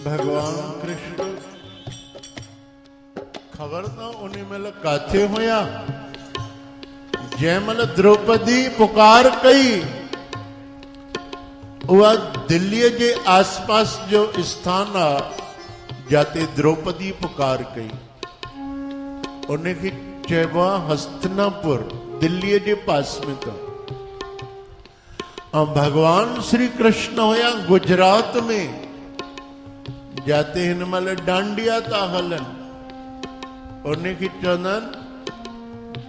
भगवान कृष्ण खबर ना उन्हें मल काथे होया जयमल द्रौपदी पुकार कई वह दिल्ली के आसपास जो स्थान आ जाते द्रौपदी पुकार कई उन्हें की चेवा हस्तिनापुर दिल्ली के पास में था। भगवान श्री कृष्ण होया गुजरात में जाते हिन मल डांडिया था हलन उन्हें की चंदन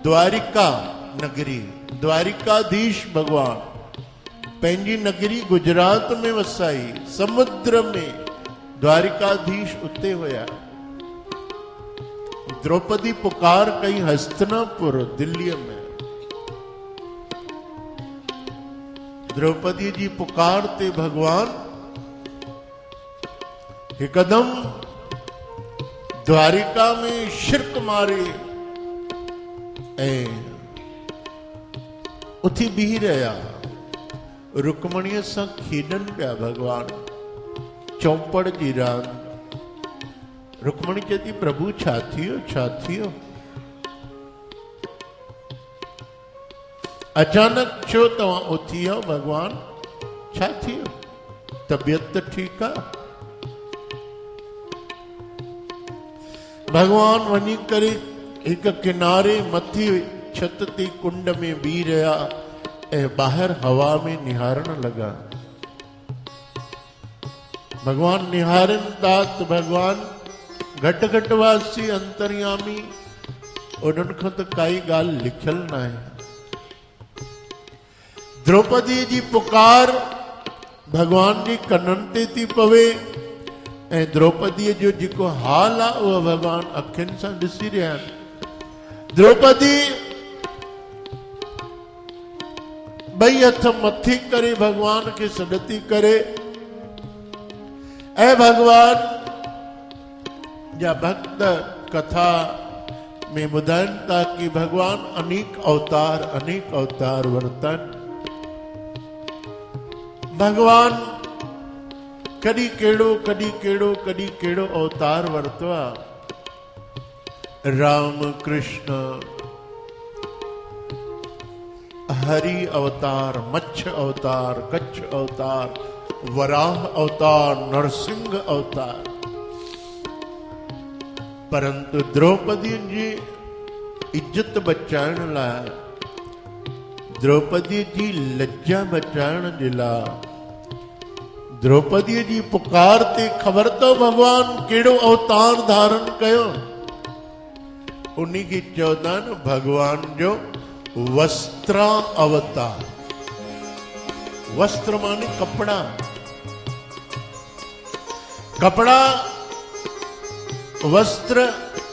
द्वारिका नगरी द्वारिकाधीश भगवान पेंजी नगरी गुजरात में वसाई समुद्र में द्वारिकाधीश उते होया। द्रौपदी पुकार कई हस्तिनापुर दिल्ली में द्रौपदी जी पुकारते भगवान एकदम द्वारिका में शिरक मारे उथी भी रहा रुक्मणी सा खेडन पिया भगवान चौपड़ जी रात रुक्मणी कहती प्रभु छा थियो अचानक छो तवा उथी हो भगवान छा थियो तबियत ठीक है। भगवान वनी करे एक किनारे मथी छत ते कुंड में बी रहा ए बाहर हवा में निहारण लगा। भगवान निहारन दात भगवान घट घटवासी अंतर्यामी उन्हनि खां त काई गाल लिखल ना है। द्रौपदी जी पुकार भगवान जी कनन ते थी पवे ऐं द्रौपदी जो जेको हाल आ उहो भगवान अखियुनि सां ॾिसी रहिया आहिनि। द्रौपदी ॿई हथ मथे करे भगवान के सॾती करे ऐं भगवान जा भक्त कथा में ॿुधाइनि था कि भगवान अनेक अवतार वरतन। भगवान कॾहिं कहिड़ो अवतार वरतो आहे। राम कृष्ण हरि अवतार मच्छ अवतार कच्छ अवतार वराह अवतार नरसिंह अवतार परंतु द्रौपदी जी इज्जत बचाइण लाइ द्रौपदी जी लज्जा बचाइण जे लाइ द्रौपदी जी पुकार ते ख़बर तो भगवान केड़ो अवतार धारण कयो उन्हीं की चौदन भगवान जो वस्त्र अवतार। वस्त्र माने कपड़ा वस्त्र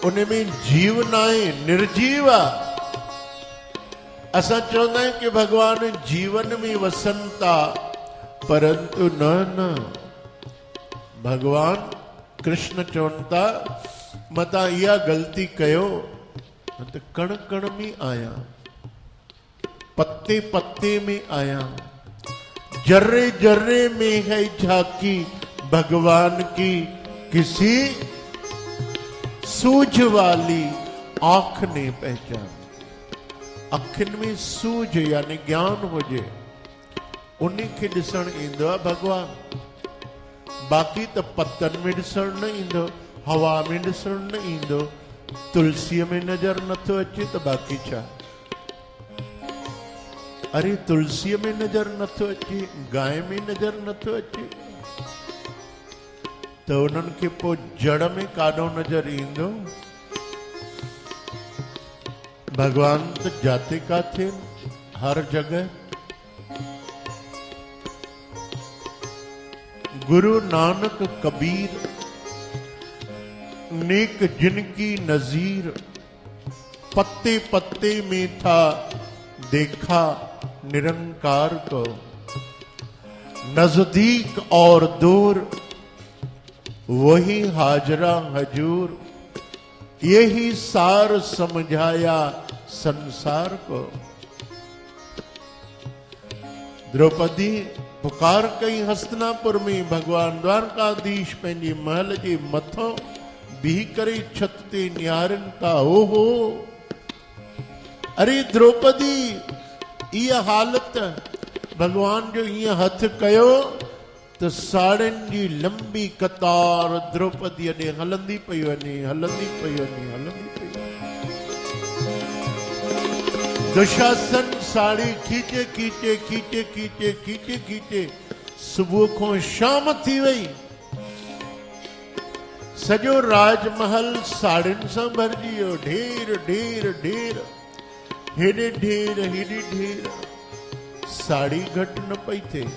उनमें जीव नाए निर्जीव असा चवंदा आहियूं कि भगवान जीवन में वसंता परंतु न भगवान कृष्ण चवंता मता इहा गलती कयो त कण कण में आया पत्ते पत्ते में आया जर्रे जर्रे में है झांकी भगवान की किसी सूझ वाली आंख ने पहचान। अखिन में सूझ यानी ज्ञान हुजे उन्हीं के ॾिसण ईंदो आहे भगवान। बाक़ी त पतन में ॾिसण न ईंदो हवा में ॾिसण न ईंदो तुलसीअ में नज़र नथो अचे त बाक़ी छा। अरे तुलसीअ में नज़र नथो अचे गांइ में नज़र नथो अचे त उन्हनि खे पोइ जड़ में काॾो नज़र ईंदो। भगवान त जाते काथे हर जगह। गुरु नानक कबीर नेक जिनकी नजीर पत्ते पत्ते में था देखा निरंकार को नजदीक और दूर वही हाजरा हजूर यही सार समझाया संसार को। द्रौपदी पुकार कई हस्तिनापुर में भगवान द्वारकाधीश पंहिंजे महल जे मथों बीह करे छत ते निहारनि था। ओहो अरे द्रौपदी इहा हालत भगवान जो ईअं हथ कयो त साड़ियुनि जी लंबी कतार द्रौपदी ॾे हलंदी पई वञे, हलंदी पई वञे, हलंदी पई वञे। दुशासन साड़ी खींचे खींचे खींचे खींचे खींचे खींचे सुबुह को शाम थी वई। सॼो राजमहल साड़ियुनि सां भरिजी वियो। ढेर ढेर ढेर, हेॾे ढेर हेॾे ढेर, साड़ी घटि न पई थिए।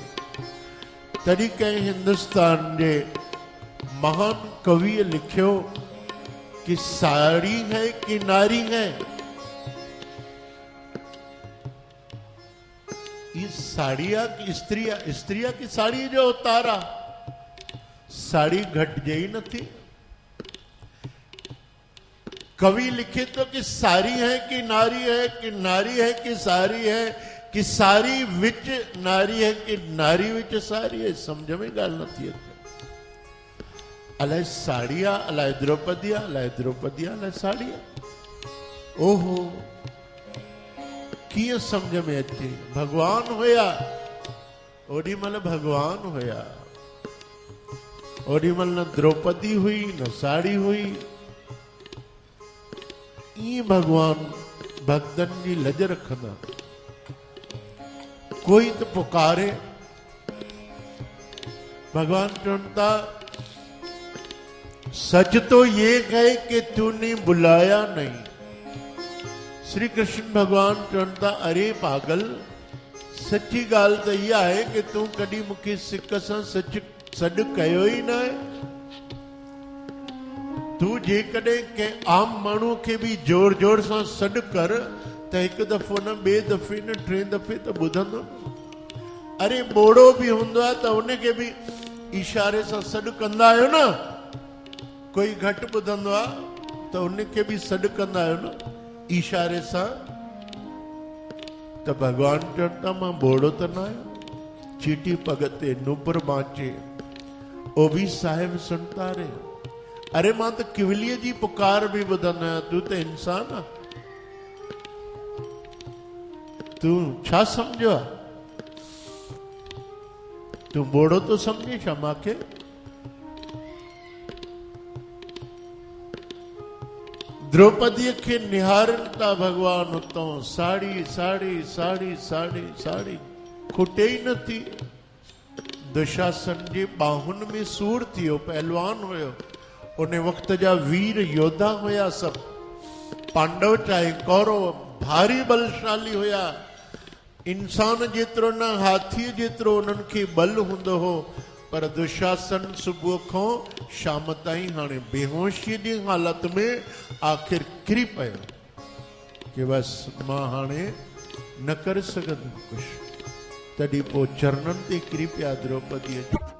तॾहिं कंहिं हिंदुस्तान जे महान कविअ लिखियो कि साड़ी है कि नारी है। ये साड़िया की स्त्रिया, स्त्रिया की साड़ी जो उतारा, साड़ी घटजे ही नथी। कवि लिखे तो कि सारी है कि नारी है, कि नारी है कि सारी है, कि सारी विच नारी है कि नारी विच सारी है। समझ में गाल नथी अचे। अलाए साड़िया, अलाए द्रौपदिया, अलाए द्रौपदिया, अलाए साड़िया। ओहो कीअं समझ में अचे। भगवान हुया, ओडी महिल भगवान हुया, ओडी महिल न द्रौपदी हुई न साड़ी हुई। ईअं भगवान भक्तन जी लज रखंदा। कोई तो पुकारे, भगवान चवंदा सच तो ये है कि तूने बुलाया नहीं। श्री कृष्ण भगवान चवंदा अरे पागल, सच्ची गाल तो इहा है कि तू कॾहिं मूंखे सिक सां सच सॾु कयो ई न आहे। तू जेकॾहिं कंहिं आम माण्हूअ खे बि जोर जोर सां सॾु कर त हिकु दफ़ो न, ॿिए दफ़े न, टे दफ़े त ॿुधंदो। अरे ॿोड़ो बि हूंदो आहे त उनखे बि इशारे सां सॾु कंदा आहियो न। कोई घटि ॿुधंदो आहे त उनखे बि सॾु कंदा आहियो न इशारे सां। त भगवान चवंदा मां ॿोड़ो त न आहियो। चीटी पग ते नुपुर बाचे ओ बि साहिब सुनता रे। अरे मां त किवलीअ जी पुकार बि ॿुधंदो आहियां। तूं त इंसान आहे, तू छा समझो आहे? तू ॿोड़ो तो समझे छा मांखे? द्रौपदीअ खे निहारनि था भगवान उतां। साड़ी साड़ी साड़ी साड़ी साड़ी खुटे ई नथी। दुशासन जे बाहुनि में सूर थी वियो, पहलवान हुयो। उन वक़्त जा वीर योद्धा हुया सभु। पांडव चाहे कौरव भारी बलशाली हुया। इंसान जेतिरो न हाथी जेतिरो उन्हनि खे बल हूंदो हो। पर दुशासन सुबुह खां शाम ताईं हाणे बेहोशीअ जी हालत में आख़िर किरी पियो कि बस मां हाणे न करे सघंदुमि कुझु। तॾहिं पोइ चरणनि ते किरी पिया द्रौपदीअ जे।